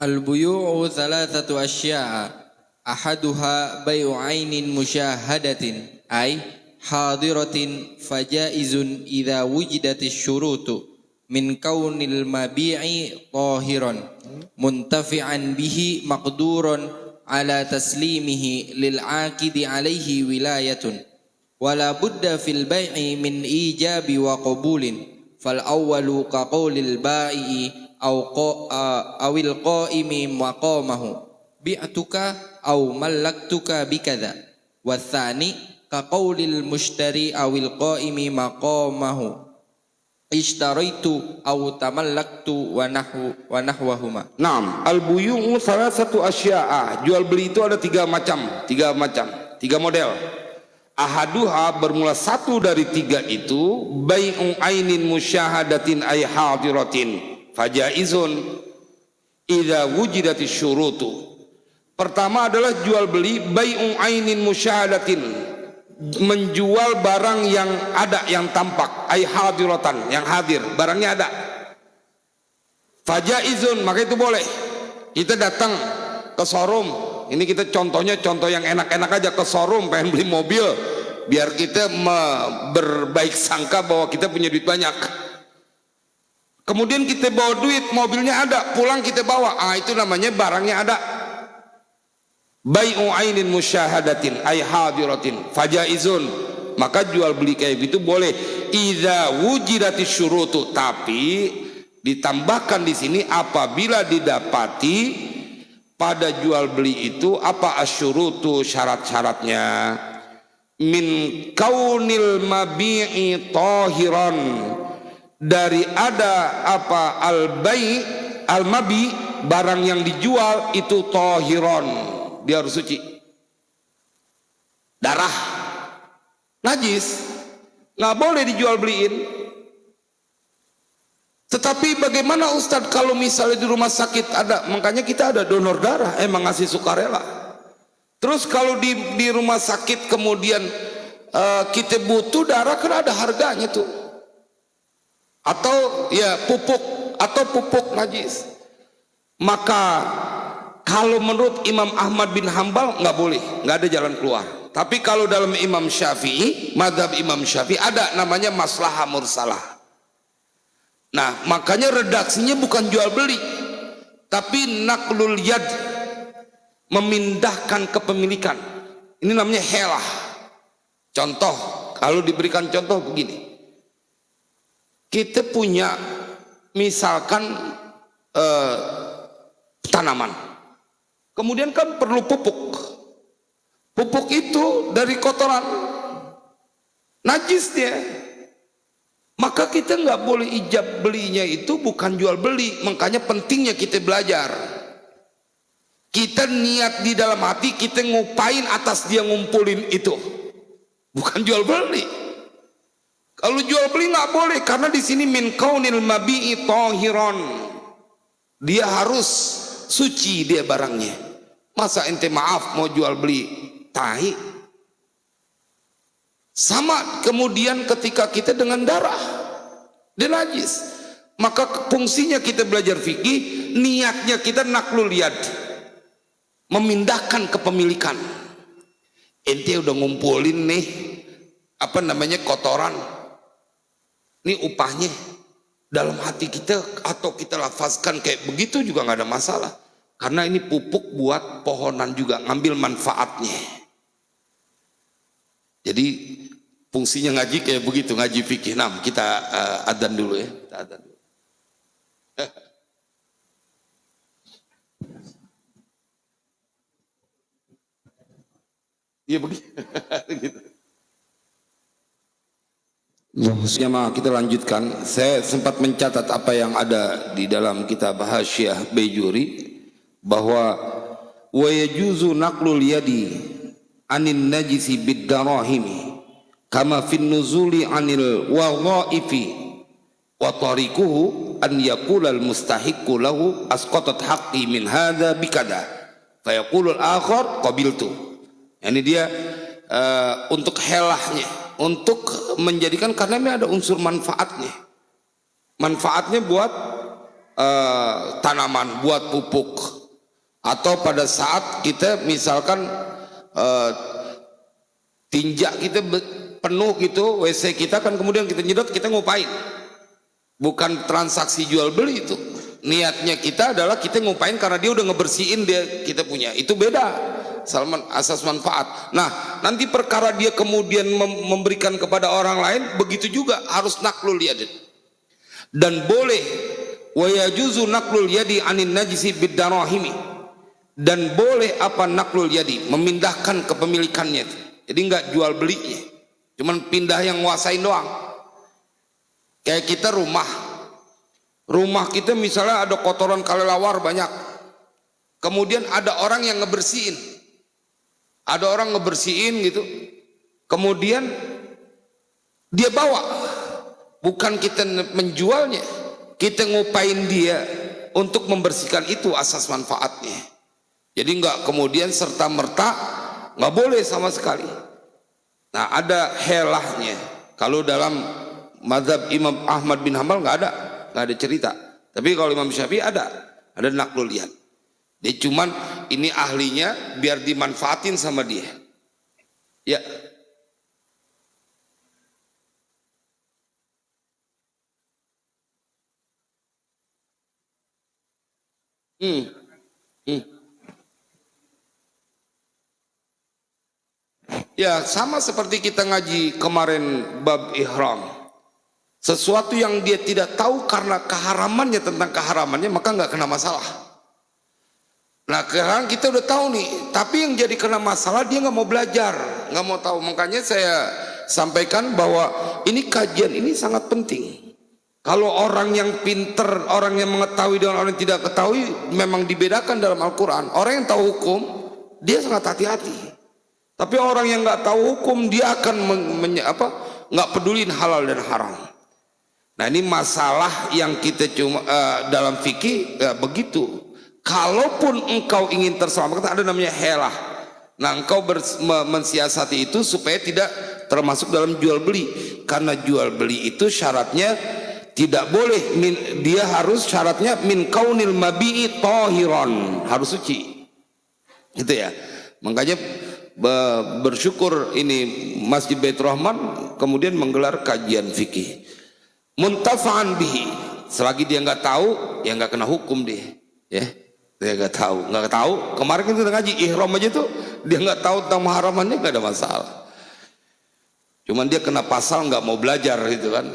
Al buyu'u thalathatu asya. Ahaduha bai'u 'ainin musyahadatin ay hadiratin fajaizun idza wujidatis syurutu min kaunil mabi'i tahiran muntafi'an bihi maqduran ala taslimihi lil 'aqidi 'alaihi wilayatun wala budda fil bai'i min ijabi wa qabulin fal awwalu ka qaulil ba'i awil qa'imi maqamahu bi'tuka aw mallaktuka bikadza watsani ka qaulil mushtari awil qa'imi maqamahu ishtaraitu aw tamallaktu wa nahwahuma. Naam, al buyu'u salah satu asya'a. Jual beli itu ada tiga model. Ahaduha, bermula satu dari tiga itu, bai'u ainin musyahadatin ay hadiratin fajaizun idza wujidatis syurutu. Pertama adalah jual beli bai'u ainin musyahadatin, menjual barang yang ada, yang tampak, ay hadiratan, yang hadir, barangnya ada. Fajaizun, maka itu boleh. Kita datang ke showroom, ini kita contoh yang enak-enak aja, ke showroom pengen beli mobil, biar kita berbaik sangka bahwa kita punya duit banyak. Kemudian kita bawa duit, mobilnya ada, pulang kita bawa, itu namanya barangnya ada. Bai'u ainin musyahadatin ay hadiratin fajaizun, maka jual beli kayak gitu boleh idza wujidatis syurutu, tapi ditambahkan di sini apabila didapati pada jual beli itu apa asyurutu, syarat-syaratnya, min kaunil mabi'i tahiran, dari ada apa al-bai' al-mabi, barang yang dijual itu tahiran, dia harus suci. Darah najis nggak boleh dijual beliin. Tetapi bagaimana Ustadz kalau misalnya di rumah sakit ada, makanya kita ada donor darah, emang ngasih sukarela. Terus kalau di rumah sakit kemudian kita butuh darah, kan ada harganya tuh. Atau ya pupuk najis. Maka kalau menurut Imam Ahmad bin Hambal nggak boleh, nggak ada jalan keluar. Tapi kalau dalam Imam Syafi'i, madhab Imam Syafi'i, ada namanya maslahah mursalah. Nah, makanya redaksinya bukan jual beli, tapi naqlul yad, memindahkan kepemilikan. Ini namanya helah. Contoh, kalau diberikan contoh begini, kita punya misalkan tanaman, kemudian kan perlu pupuk. Pupuk itu dari kotoran, najis dia. Maka kita nggak boleh ijab belinya itu bukan jual beli. Makanya pentingnya kita belajar. Kita niat di dalam hati, kita ngupain atas dia ngumpulin itu, bukan jual beli. Kalau jual beli nggak boleh, karena di sini min kaunil mabi'i tahiron, dia harus suci dia barangnya. Masa ente maaf mau jual beli tahi? Sama kemudian ketika kita dengan darah, dia najis. Maka fungsinya kita belajar fikih, niatnya kita naklul yad, memindahkan kepemilikan. Ente udah ngumpulin nih apa namanya kotoran, ini upahnya. Dalam hati kita atau kita lafazkan kayak begitu juga nggak ada masalah, karena ini pupuk buat pohonan juga, ngambil manfaatnya. Jadi fungsinya ngaji kayak begitu, ngaji fikih. Nah, kita adzan dulu ya, kita adzan dulu. Iya begitu. Jamaah, kita lanjutkan. Saya sempat mencatat apa yang ada di dalam kitab Hasyiah Bejuri, bahwa wa yajuzu naqlul yadi anin najisi bid darahimi kama fin nuzuli anil wadhaifi wa tariquhu an yaqula al mustahiqqu lahu asqatat haqqi min hadza bikada fa yaqulu al akhar qabiltu. Ini dia untuk helahnya, untuk menjadikan, karena ini ada unsur manfaatnya. Manfaatnya buat tanaman, buat pupuk, atau pada saat kita misalkan tinjak kita penuh gitu, WC kita kan kemudian kita nyedot, kita ngupain. Bukan transaksi jual beli itu. Niatnya kita adalah kita ngupain karena dia udah ngebersihin dia kita punya. Itu beda. Salman asas manfaat. Nah, nanti perkara dia kemudian memberikan kepada orang lain, begitu juga harus naklul yad. Dan boleh wa yajuzu naklul yadi anin najisi bid darahimi, dan boleh apa naklul yadi, memindahkan kepemilikannya. Jadi enggak jual belinya, cuman pindah yang nguasain doang. Kayak kita rumah kita misalnya ada kotoran kelelawar banyak, kemudian ada orang yang ngebersihin, gitu, kemudian dia bawa, bukan kita menjualnya, kita ngupain dia untuk membersihkan, itu asas manfaatnya. Jadi enggak kemudian serta merta, nggak boleh sama sekali. Nah, ada helahnya. Kalau dalam mazhab Imam Ahmad bin Hambal nggak ada cerita. Tapi kalau Imam Syafi'i ada naklul yad. Dia cuman ini ahlinya biar dimanfaatin sama dia. Ya. Ya, sama seperti kita ngaji kemarin bab ihram. Sesuatu yang dia tidak tahu karena keharamannya, tentang keharamannya, maka nggak kena masalah. Nah, sekarang kita udah tahu nih, tapi yang jadi kena masalah dia nggak mau belajar, nggak mau tahu. Makanya saya sampaikan bahwa ini kajian ini sangat penting. Kalau orang yang pinter, orang yang mengetahui dengan orang yang tidak ketahui, memang dibedakan dalam Al-Quran. Orang yang tahu hukum, dia sangat hati-hati. Tapi orang yang nggak tahu hukum, dia akan nggak pedulin halal dan haram. Nah, ini masalah yang kita cuma dalam fikih begitu. Kalaupun engkau ingin terselamatkan, ada namanya helah. Nah, engkau mensiasati itu supaya tidak termasuk dalam jual beli. Karena jual beli itu syaratnya tidak boleh, dia harus syaratnya min kaunil mabi'i tahiran, harus suci. Itu ya. Makanya bersyukur ini Masjid Baitur Rahman kemudian menggelar kajian fikih. Muntafa'an bihi. Selagi dia nggak tahu, ya nggak kena hukum dia. Ya. Dia nggak tahu. Kemarin kita ngaji ihram aja tuh, dia nggak tahu tentang maharamannya, nggak ada masalah. Cuman dia kena pasal nggak mau belajar gitu kan.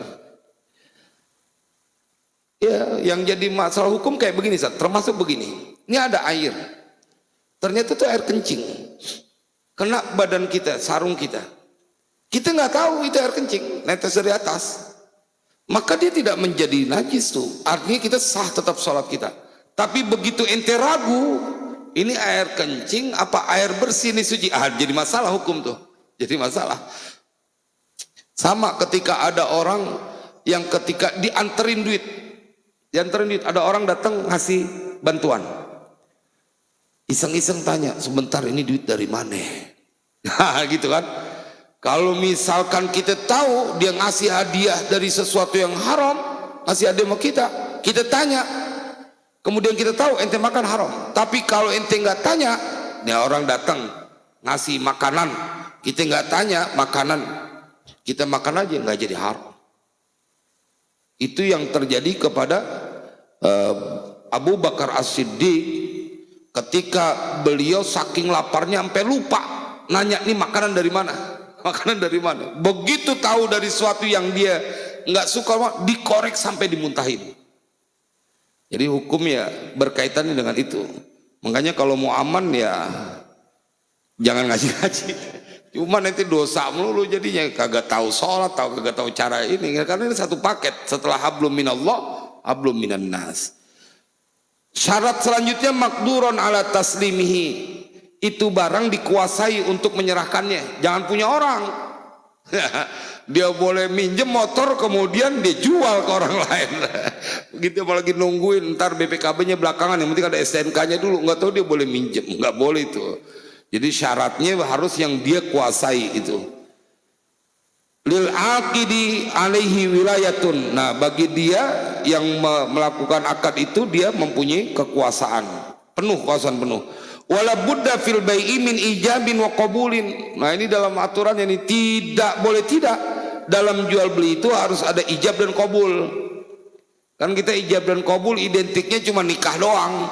Ya, yang jadi masalah hukum kayak begini, termasuk begini. Ini ada air. Ternyata itu air kencing. Kena badan kita, sarung kita. Kita nggak tahu itu air kencing, netes dari atas. Maka dia tidak menjadi najis tuh. Artinya kita sah tetap sholat kita. Tapi begitu ente ragu, ini air kencing apa air bersih ini suci? Jadi masalah hukum tuh. Jadi masalah. Sama ketika ada orang yang ketika dianterin duit, ada orang datang ngasih bantuan, iseng-iseng tanya, sebentar ini duit dari mana? Nah gitu kan. Kalau misalkan kita tahu dia ngasih hadiah dari sesuatu yang haram, ngasih hadiah sama kita tanya, kemudian kita tahu ente makan haram. Tapi kalau ente nggak tanya, dia orang datang ngasih makanan, kita nggak tanya makanan, kita makan aja nggak jadi haram. Itu yang terjadi kepada Abu Bakar As-Siddiq ketika beliau saking laparnya sampai lupa nanya nih makanan dari mana. Begitu tahu dari sesuatu yang dia nggak suka, dikorek sampai dimuntahin. Jadi hukum ya berkaitan dengan itu. Makanya kalau mau aman ya jangan ngaji-ngaji. Cuma nanti dosa melulu jadinya, kagak tahu sholat, kagak tahu cara ini. Karena ini satu paket. Setelah hablum minallah, hablum minan nas. Syarat selanjutnya makduron ala taslimihi. Itu barang dikuasai untuk menyerahkannya. Jangan punya orang. Dia boleh minjem motor kemudian dia jual ke orang lain. Begitu apalagi nungguin ntar BPKB-nya belakangan, yang penting ada STNK-nya dulu. Nggak tahu dia boleh minjem, nggak boleh itu. Jadi syaratnya harus yang dia kuasai itu. Lil aqidi alaihi wilayatun. Nah, bagi dia yang melakukan akad itu dia mempunyai kekuasaan penuh, kekuasaan penuh. Wala budda fil bai'i min ijabin wa qabulin. Nah, ini dalam aturan ini tidak boleh tidak. Dalam jual beli itu harus ada ijab dan qabul. Kan kita ijab dan qabul identiknya cuma nikah doang.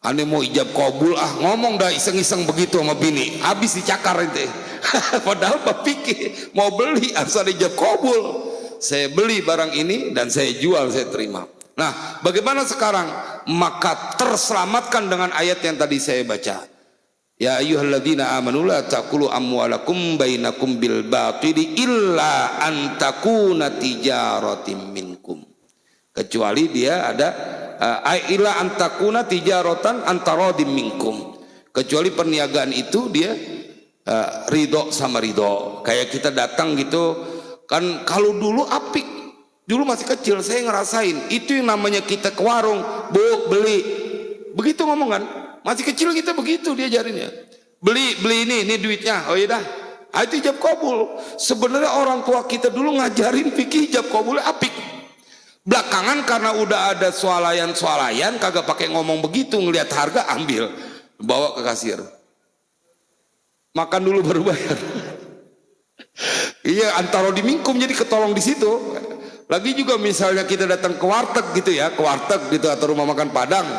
Ane mau ijab kabul ngomong dah iseng-iseng begitu sama bini, habis dicakar itu. Padahal pikir mau beli harus ada ijab kabul. Saya beli barang ini dan saya jual, saya terima. Nah, bagaimana sekarang? Maka terselamatkan dengan ayat yang tadi saya baca. Ya ayyuhalladzina amanu la taqulu amwalakum bainakum bil batili illa an takuna tijaratim minkum. Kecuali dia ada ila antakuna tijaratan antarodim minkum, kecuali perniagaan itu dia ridho sama ridho. Kayak kita datang gitu kan, kalau dulu apik, dulu masih kecil saya ngerasain itu yang namanya kita ke warung, bu beli, begitu ngomong kan, masih kecil kita begitu diajarinnya, beli ini duitnya, oh iya dah, itu ijab kabul. Sebenarnya orang tua kita dulu ngajarin fikih ijab kabul apik. Belakangan karena udah ada swalayan kagak pakai ngomong begitu, ngelihat harga ambil, bawa ke kasir, makan dulu baru bayar. Iya, antara dimingkum jadi ketolong di situ. Lagi juga misalnya kita datang ke warteg gitu ya, atau rumah makan Padang,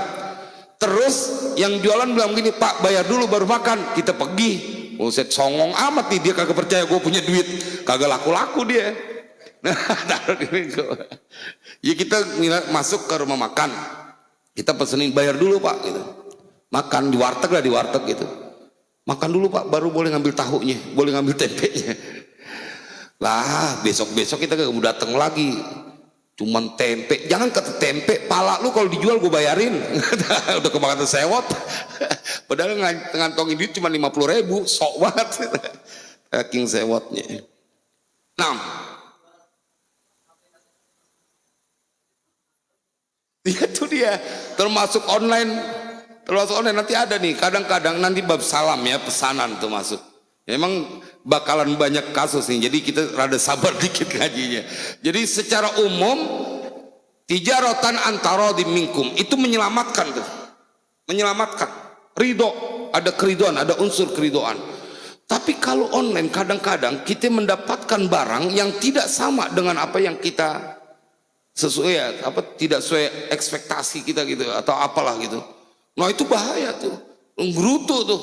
terus yang jualan bilang gini, Pak bayar dulu baru makan. Kita pergi, set songong amat nih, dia kagak percaya gue punya duit, kagak laku-laku dia. Nah, ya kita masuk ke rumah makan, kita pesenin bayar dulu Pak gitu. Makan di warteg gitu. Makan dulu Pak, baru boleh ngambil tahunya, boleh ngambil tempenya. Lah besok kita gak mau datang lagi, cuman tempe. Jangan kata tempe, pala lu kalau dijual gue bayarin. Udah kemakan sewot. Padahal ngantongin duit cuma 50.000, sok banget. Saking sewotnya. Nah, itu dia termasuk online nanti ada nih, kadang-kadang nanti bab salam ya, pesanan tuh masuk. Memang bakalan banyak kasus nih, jadi kita rada sabar dikit ngajinya. Jadi secara umum tijaratan antara di minkum itu menyelamatkan tuh, menyelamatkan ridho, ada keridoan, ada unsur keridoan. Tapi kalau online kadang-kadang kita mendapatkan barang yang tidak sama dengan apa yang kita sesuai, tidak sesuai ekspektasi kita gitu, atau apalah gitu. Nah itu bahaya tuh, nggerutu tuh.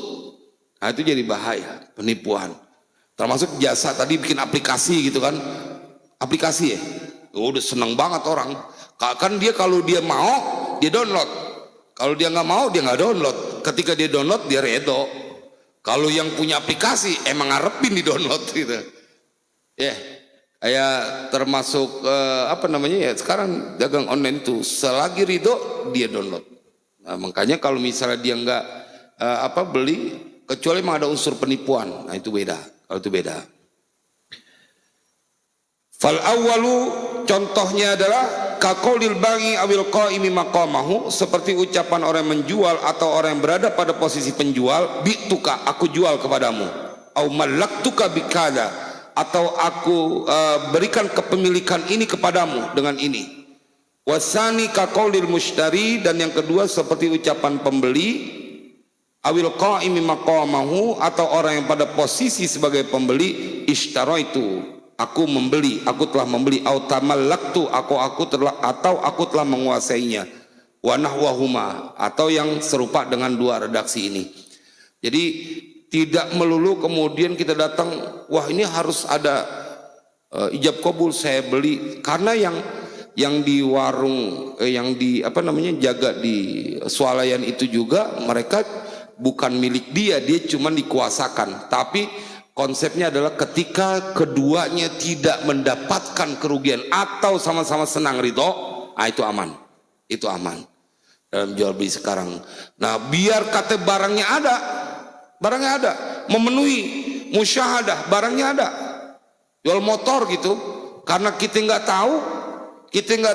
Nah itu jadi bahaya, penipuan. Termasuk jasa tadi bikin aplikasi gitu kan, aplikasi ya, udah seneng banget orang. Kan dia kalau dia mau dia download, kalau dia nggak mau dia nggak download. Ketika dia download dia redo. Kalau yang punya aplikasi emang ngarepin di download gitu ya. Kayak termasuk apa namanya ya, sekarang dagang online itu selagi ridho dia download. Nah, makanya kalau misalnya dia nggak beli, kecuali memang ada unsur penipuan, nah itu beda. Kalau itu beda. Fal awwalu, contohnya adalah kaqaulil baghi awil qaimi maqamahu, seperti ucapan orang yang menjual atau orang yang berada pada posisi penjual, bi'tuka, aku jual kepadamu, au malaktuka bikada, atau aku berikan kepemilikan ini kepadamu dengan ini. Wasani kaqaulil mushtari, dan yang kedua seperti ucapan pembeli, awil qaimi maqamahu, atau orang yang pada posisi sebagai pembeli, ishtaraitu, aku membeli, aku telah membeli, au tamallaktu, aku telah menguasainya, wa nahwahuma, atau yang serupa dengan dua redaksi ini. Jadi tidak melulu kemudian kita datang, wah ini harus ada ijab kabul saya beli, karena yang di warung yang di jaga di swalayan itu juga mereka bukan milik dia cuma dikuasakan. Tapi konsepnya adalah ketika keduanya tidak mendapatkan kerugian atau sama-sama senang ridho, itu aman, itu aman dalam jual beli sekarang. Nah biar kata barangnya ada, memenuhi musyahadah, barangnya ada. Jual motor gitu, karena kita nggak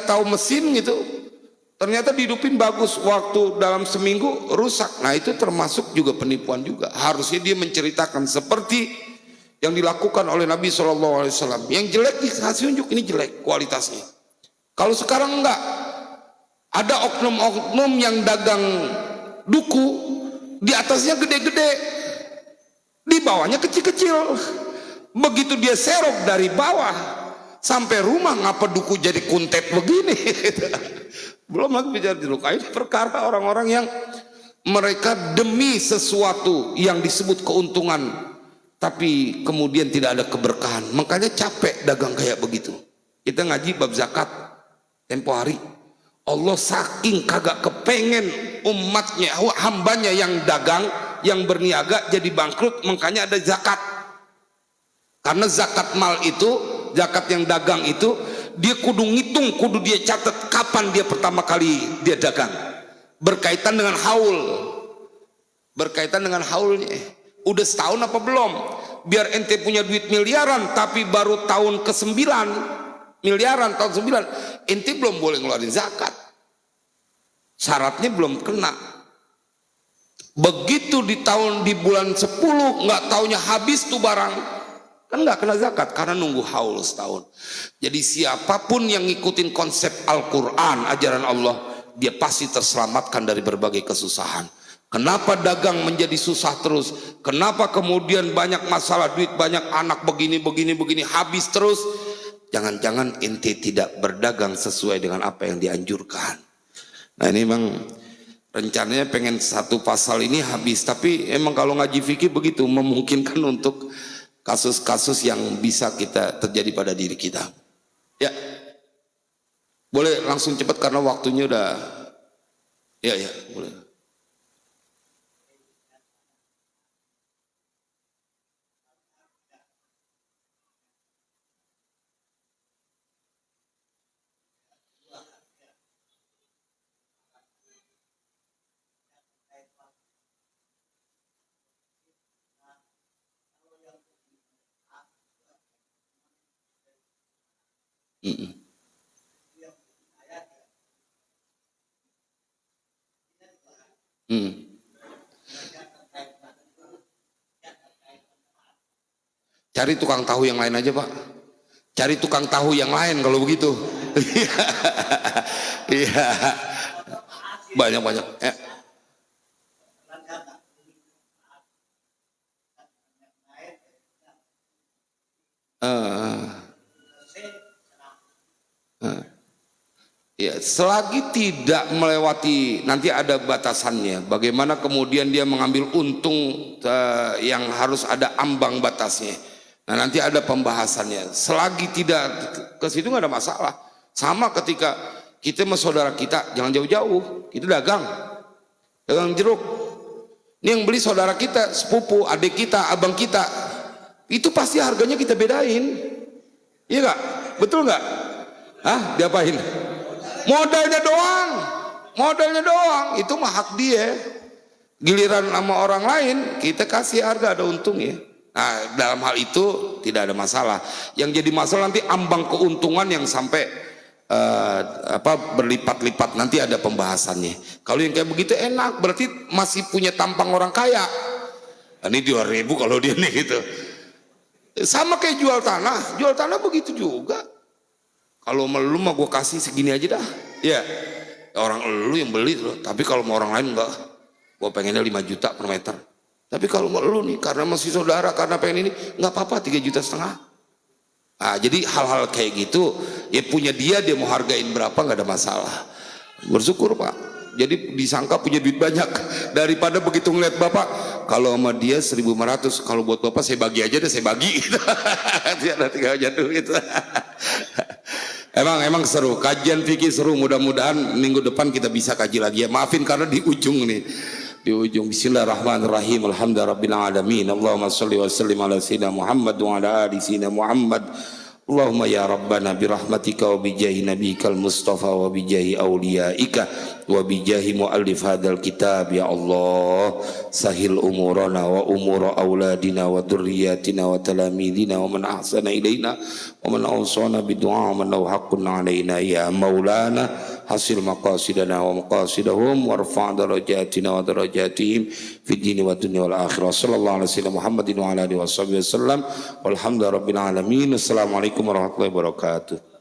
tahu mesin gitu, ternyata dihidupin bagus, waktu dalam seminggu rusak. Nah itu termasuk juga penipuan juga. Harusnya dia menceritakan seperti yang dilakukan oleh Nabi SAW. Yang jelek dikasih unjuk, ini jelek kualitasnya. Kalau sekarang enggak, ada oknum-oknum yang dagang duku, di atasnya gede-gede, di bawahnya kecil-kecil. Begitu dia serok dari bawah sampai rumah, ngapa duku jadi kuntet begini? Belum lagi bicara di luka. Ini perkara orang-orang yang mereka demi sesuatu yang disebut keuntungan, tapi kemudian tidak ada keberkahan. Makanya capek dagang kayak begitu. Kita ngaji bab zakat tempo hari, Allah saking kagak kepengen umatnya, hambanya yang dagang, yang berniaga jadi bangkrut, makanya ada zakat. Karena zakat mal itu, zakat yang dagang itu, dia kudu ngitung, kudu dia catat kapan dia pertama kali dia dagang, berkaitan dengan haulnya. Udah setahun apa belum? Biar ente punya duit miliaran tapi baru tahun ke-9 miliaran, tahun 9 ente belum boleh ngeluarin zakat, syaratnya belum kena. Begitu di bulan 10 nggak taunya habis tuh barang, kan nggak kena zakat karena nunggu haul setahun. Jadi siapapun yang ngikutin konsep Al-Quran, ajaran Allah, dia pasti terselamatkan dari berbagai kesusahan. Kenapa dagang menjadi susah terus? Kenapa kemudian banyak masalah, duit banyak, anak begini habis terus? Jangan-jangan ente tidak berdagang sesuai dengan apa yang dianjurkan. Nah ini memang rencananya pengen satu pasal ini habis, tapi emang kalau ngaji fikih begitu, memungkinkan untuk kasus-kasus yang bisa terjadi pada diri kita. Ya, boleh langsung cepat karena waktunya udah. Ya boleh. Cari tukang tahu yang lain aja Pak, cari tukang tahu yang lain kalau begitu. Iya, banyak ya. Ya, selagi tidak melewati, nanti ada batasannya. Bagaimana kemudian dia mengambil untung yang harus ada ambang batasnya. Nah nanti ada pembahasannya. Selagi tidak ke situ nggak ada masalah. Sama ketika kita sama saudara kita, jangan jauh-jauh. Kita dagang jeruk. Ini yang beli saudara kita, sepupu, adik kita, abang kita. Itu pasti harganya kita bedain. Iya nggak? Betul nggak? Hah? Diapain? Modalnya doang. Modalnya doang. Itu mah hak dia. Giliran sama orang lain, kita kasih harga, ada untungnya. Nah, dalam hal itu tidak ada masalah. Yang jadi masalah nanti ambang keuntungan yang sampai berlipat-lipat, nanti ada pembahasannya. Kalau yang kayak begitu enak, berarti masih punya tampang orang kaya. Ini 2.000 kalau dia nih gitu. Sama kayak jual tanah begitu juga. Kalau sama lu mah gue kasih segini aja dah. Ya, orang lu yang beli loh. Tapi kalau mau orang lain enggak, gue pengennya 5 juta per meter. Tapi kalau mau lu nih, karena masih saudara, karena pengen ini, nggak apa-apa 3,5 juta. Nah, jadi hal-hal kayak gitu, ya punya dia mau hargain berapa nggak ada masalah. Bersyukur Pak. Jadi disangka punya duit banyak, daripada begitu ngeliat Bapak, kalau sama dia 1.500, kalau buat Bapak saya bagi aja deh, saya bagi. Tidak tinggal aja duit. Emang seru, kajian fikih seru. Mudah-mudahan minggu depan kita bisa kaji lagi ya. Maafin karena di ujung nih. Di ujung. Bismillahirrahmanirrahim. Alhamdulillahirabbil alamin. Allahumma shalli wa sallim ala sayyidina Muhammad wa ala ali sayyidina Muhammad. Allahumma ya Rabbana birahmatika wa bijahi nabiyikal Mustafa wa bijahi awliyaika wa bijahi muallif hadzal kitab ya Allah sahil umurana wa umura auladina wa dzurriyyatina wa talamidina wa man ahsana ilaina wa man awsana bidu'a wa man lahu haqqun alaina ya maulana hasil maqasidana wa maqasidahum warfa' darajatina wa darajatihim fid dini wa dunya wal akhirah. Sallallahu alaihi wasallam Muhammadin wa ala alihi wasallam walhamdulillahirabbil alamin. Assalamualaikum warahmatullahi wabarakatuh.